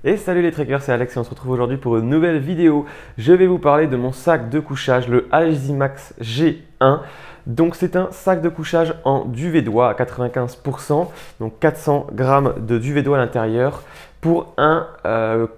Et salut les trekkers, c'est Alex et on se retrouve aujourd'hui pour une nouvelle vidéo. Je vais vous parler de mon sac de couchage, le AEGIMAX G1. Donc c'est un sac de couchage en duvet d'oie à 95%, donc 400 grammes de duvet d'oie à l'intérieur pour un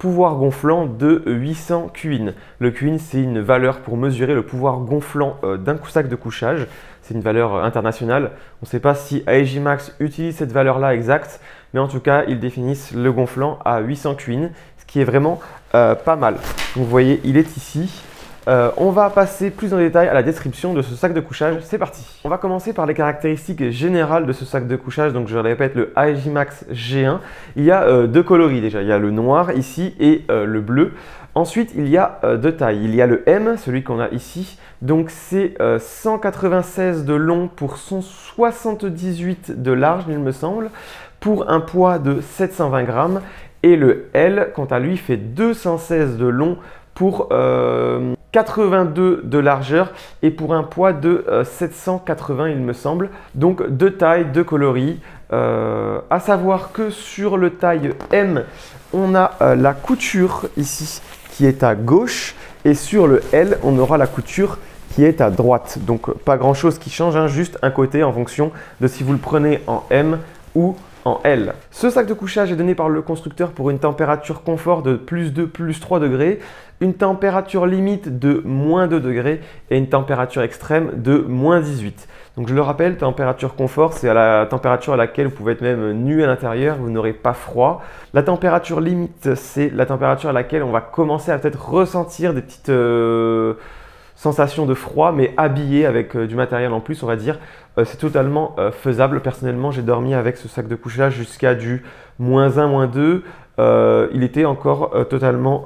pouvoir gonflant de 800 QIN. Le QIN, c'est une valeur pour mesurer le pouvoir gonflant d'un sac de couchage. C'est une valeur internationale. On ne sait pas si AEGIMAX utilise cette valeur-là exacte, mais en tout cas, ils définissent le gonflant à 800 QIN, ce qui est vraiment pas mal. Donc, vous voyez, il est ici. On va passer plus en détail à la description de ce sac de couchage. C'est parti. On va commencer par les caractéristiques générales de ce sac de couchage. Donc, je répète, le AEGIMAX G1. Il y a deux coloris déjà. Il y a le noir ici et le bleu. Ensuite, il y a deux tailles. Il y a le M, celui qu'on a ici. Donc, c'est 196 de long pour 178 de large, il me semble, pour un poids de 720 grammes. Et le L, quant à lui, fait 216 de long pour 82 de largeur et pour un poids de 780, il me semble. Donc, deux tailles, deux coloris. À savoir que sur le taille M, on a la couture ici qui est à gauche et sur le L, on aura la couture qui est à droite. Donc, pas grand chose qui change, hein, juste un côté en fonction de si vous le prenez en M ou en L. Ce sac de couchage est donné par le constructeur pour une température confort de +2, +3 degrés, une température limite de -2 degrés et une température extrême de -18. Donc je le rappelle, température confort, c'est à la température à laquelle vous pouvez être même nu à l'intérieur, vous n'aurez pas froid. La température limite, c'est la température à laquelle on va commencer à peut-être ressentir des petites sensation de froid, mais habillé avec du matériel en plus, on va dire. C'est totalement faisable. Personnellement, j'ai dormi avec ce sac de couchage jusqu'à du -1, -2. Il était encore totalement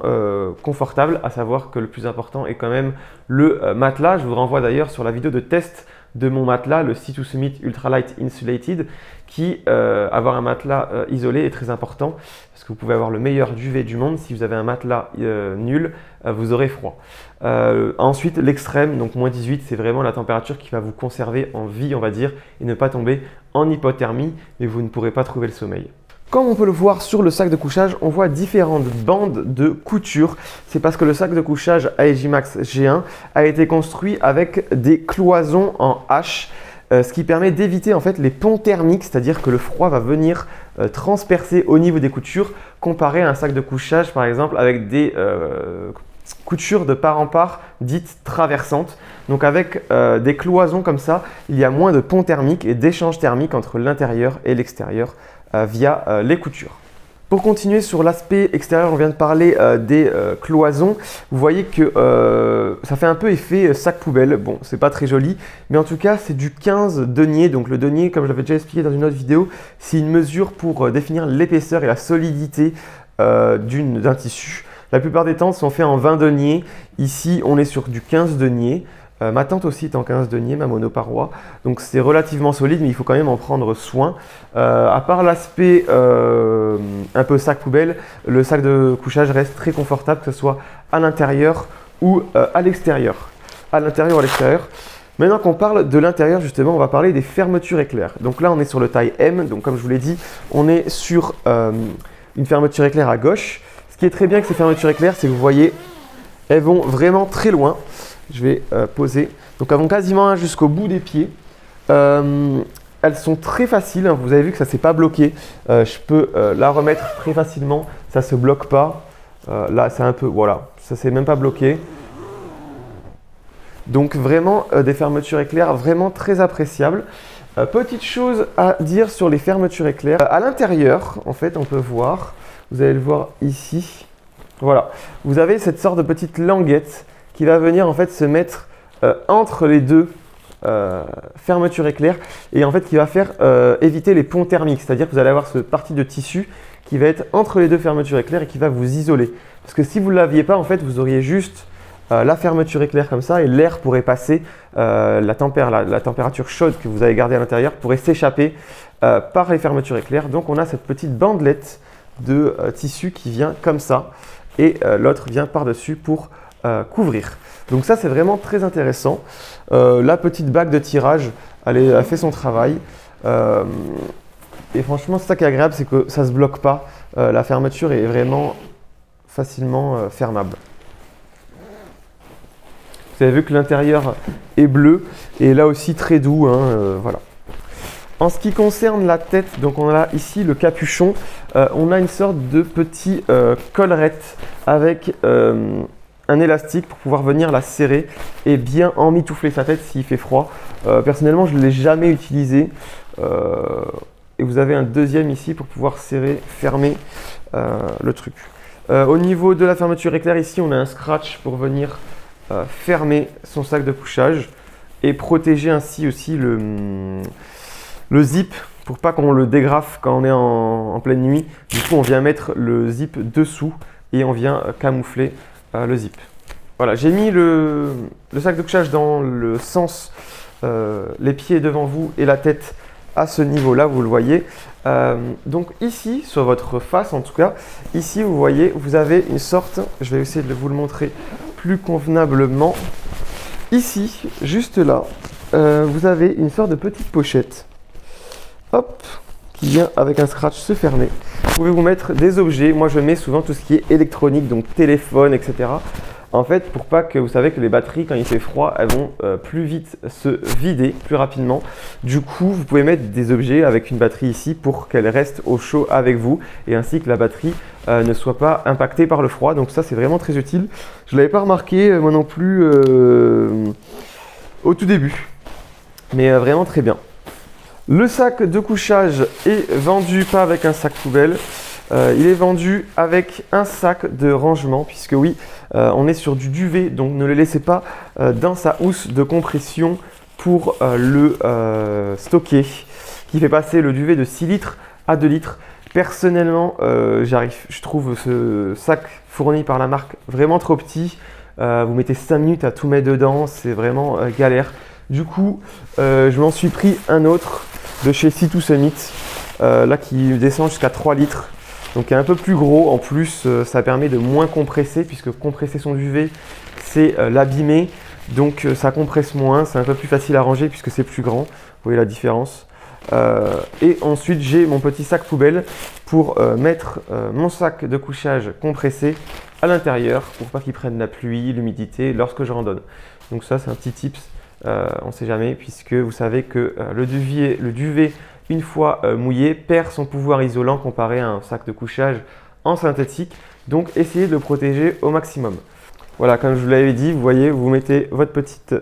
confortable, à savoir que le plus important est quand même le matelas. Je vous renvoie d'ailleurs sur la vidéo de test de mon matelas, le Sea to Summit Ultralight Insulated, qui avoir un matelas isolé est très important parce que vous pouvez avoir le meilleur duvet du monde. Si vous avez un matelas nul, vous aurez froid. Ensuite, l'extrême, donc -18, c'est vraiment la température qui va vous conserver en vie, on va dire, et ne pas tomber en hypothermie, mais vous ne pourrez pas trouver le sommeil. Comme on peut le voir sur le sac de couchage, on voit différentes bandes de couture. C'est parce que le sac de couchage AEGIMAX G1 a été construit avec des cloisons en H, ce qui permet d'éviter en fait les ponts thermiques, c'est-à-dire que le froid va venir transpercer au niveau des coutures, comparé à un sac de couchage par exemple avec des coutures de part en part dites traversantes. Donc avec des cloisons comme ça, il y a moins de ponts thermiques et d'échanges thermiques entre l'intérieur et l'extérieur via les coutures. Pour continuer sur l'aspect extérieur, on vient de parler des cloisons. Vous voyez que ça fait un peu effet sac poubelle. Bon, c'est pas très joli, mais en tout cas, c'est du 15 deniers. Donc le denier, comme je l'avais déjà expliqué dans une autre vidéo, c'est une mesure pour définir l'épaisseur et la solidité d'un tissu. La plupart des tentes sont faits en 20 deniers. Ici, on est sur du 15 deniers. Ma tente aussi est en 15 deniers, ma monoparoi. Donc c'est relativement solide, mais il faut quand même en prendre soin. À part l'aspect un peu sac poubelle, le sac de couchage reste très confortable, que ce soit à l'intérieur ou à l'extérieur. À l'intérieur ou à l'extérieur. Maintenant qu'on parle de l'intérieur, justement, on va parler des fermetures éclair. Donc là, on est sur le taille M. Donc comme je vous l'ai dit, on est sur une fermeture éclair à gauche. Ce qui est très bien avec ces fermetures éclair, c'est que vous voyez, elles vont vraiment très loin. Je vais poser. Donc elles vont quasiment jusqu'au bout des pieds. Elles sont très faciles. Hein. Vous avez vu que ça ne s'est pas bloqué. Je peux la remettre très facilement. Ça ne se bloque pas. Là, c'est un peu… Voilà, ça ne s'est même pas bloqué. Donc vraiment des fermetures éclair vraiment très appréciables. Petite chose à dire sur les fermetures éclair. À l'intérieur, en fait, on peut voir, vous allez le voir ici. Voilà, vous avez cette sorte de petite languette qui va venir en fait se mettre entre les deux fermetures éclair et en fait qui va faire éviter les ponts thermiques. C'est-à-dire que vous allez avoir cette partie de tissu qui va être entre les deux fermetures éclair et qui va vous isoler. Parce que si vous ne l'aviez pas, en fait, vous auriez juste la fermeture éclair comme ça et l'air pourrait passer, la température chaude que vous avez gardée à l'intérieur pourrait s'échapper par les fermetures éclair. Donc on a cette petite bandelette de tissu qui vient comme ça et l'autre vient par-dessus pour couvrir. Donc ça, c'est vraiment très intéressant. La petite bague de tirage, elle a fait son travail. Et franchement, c'est ça qui est agréable, c'est que ça ne se bloque pas. La fermeture est vraiment facilement fermable. Vous avez vu que l'intérieur est bleu et là aussi très doux, hein, voilà. En ce qui concerne la tête, donc on a ici le capuchon, on a une sorte de petit collerette avec un élastique pour pouvoir venir la serrer et bien emmitoufler sa tête s'il fait froid. Personnellement, je ne l'ai jamais utilisé. Et vous avez un deuxième ici pour pouvoir serrer, fermer le truc. Au niveau de la fermeture éclair, ici, on a un scratch pour venir fermer son sac de couchage et protéger ainsi aussi le zip pour pas qu'on le dégrafe quand on est en pleine nuit. Du coup, on vient mettre le zip dessous et on vient camoufler le zip. Voilà, j'ai mis le sac de couchage dans le sens, les pieds devant vous et la tête à ce niveau-là, vous le voyez. Donc ici, sur votre face en tout cas, ici vous voyez, vous avez une sorte, je vais essayer de vous le montrer plus convenablement. Ici, juste là, vous avez une sorte de petite pochette. Hop, qui vient avec un scratch se fermer. Vous pouvez vous mettre des objets. Moi, je mets souvent tout ce qui est électronique, donc téléphone, etc. En fait, pour pas que vous savez que les batteries, quand il fait froid, elles vont plus vite se vider, plus rapidement. Du coup, vous pouvez mettre des objets avec une batterie ici pour qu'elle reste au chaud avec vous et ainsi que la batterie ne soit pas impactée par le froid. Donc ça, c'est vraiment très utile. Je ne l'avais pas remarqué, moi non plus, au tout début. Mais vraiment très bien. Le sac de couchage est vendu pas avec un sac poubelle. Il est vendu avec un sac de rangement puisque oui, on est sur du duvet, donc ne le laissez pas dans sa housse de compression pour le stocker, qui fait passer le duvet de 6 litres à 2 litres. Personnellement, je trouve ce sac fourni par la marque vraiment trop petit. Vous mettez 5 minutes à tout mettre dedans, c'est vraiment galère. Du coup, je m'en suis pris un autre de chez Sea2 Summit, là qui descend jusqu'à 3 litres. Donc, un peu plus gros. En plus, ça permet de moins compresser, puisque compresser son duvet, c'est l'abîmer. Donc, ça compresse moins. C'est un peu plus facile à ranger, puisque c'est plus grand. Vous voyez la différence. Et ensuite, j'ai mon petit sac poubelle pour mettre mon sac de couchage compressé à l'intérieur, pour pas qu'il prenne la pluie, l'humidité lorsque je randonne. Donc ça, c'est un petit tips. On ne sait jamais, puisque vous savez que le duvet, une fois mouillé, perd son pouvoir isolant comparé à un sac de couchage en synthétique. Donc, essayez de le protéger au maximum. Voilà, comme je vous l'avais dit, vous voyez, vous mettez votre petite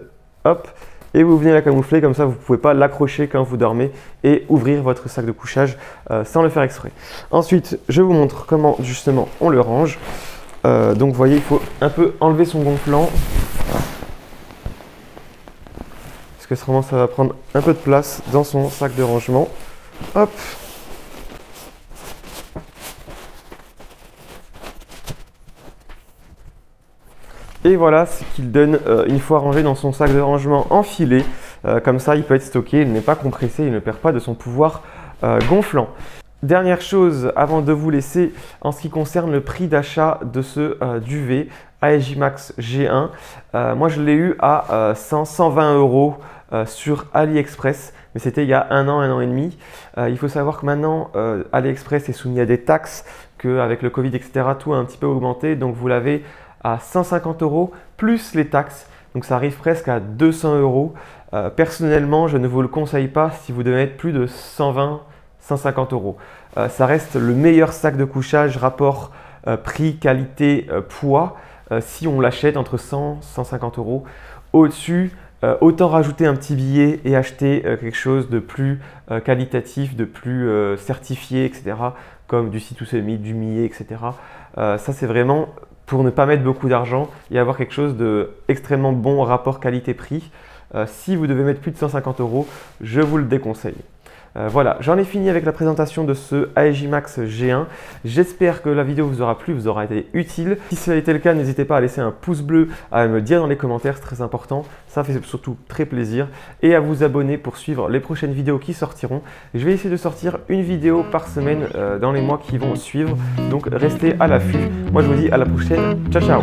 hop et vous venez la camoufler. Comme ça, vous ne pouvez pas l'accrocher quand vous dormez et ouvrir votre sac de couchage sans le faire exprès. Ensuite, je vous montre comment justement on le range. Donc, vous voyez, il faut un peu enlever son gonflant. Voilà. Parce que ça va prendre un peu de place dans son sac de rangement. Hop. Et voilà ce qu'il donne une fois rangé dans son sac de rangement enfilé. Comme ça, il peut être stocké, il n'est pas compressé, il ne perd pas de son pouvoir gonflant. Dernière chose avant de vous laisser, en ce qui concerne le prix d'achat de ce duvet AEG Max G1. Moi, je l'ai eu à 120 € sur AliExpress, mais c'était il y a un an et demi. Il faut savoir que maintenant, AliExpress est soumis à des taxes, qu'avec le Covid, etc., tout a un petit peu augmenté. Donc, vous l'avez à 150 € plus les taxes. Donc, ça arrive presque à 200 €. Personnellement, je ne vous le conseille pas si vous devez mettre plus de 120-150 €. Ça reste le meilleur sac de couchage rapport prix, qualité, poids si on l'achète entre 100-150 €. Au-dessus, autant rajouter un petit billet et acheter quelque chose de plus qualitatif, de plus certifié, etc. Comme du Sea2 Summit, du Millet, etc. Ça, c'est vraiment pour ne pas mettre beaucoup d'argent et avoir quelque chose d'extrêmement bon rapport qualité-prix. Si vous devez mettre plus de 150 €, je vous le déconseille. Voilà, j'en ai fini avec la présentation de ce AEG Max G1. J'espère que la vidéo vous aura plu, vous aura été utile. Si ça a été le cas, n'hésitez pas à laisser un pouce bleu, à me le dire dans les commentaires, c'est très important. Ça fait surtout très plaisir. Et à vous abonner pour suivre les prochaines vidéos qui sortiront. Je vais essayer de sortir une vidéo par semaine dans les mois qui vont suivre. Donc restez à l'affût. Moi je vous dis à la prochaine. Ciao ciao.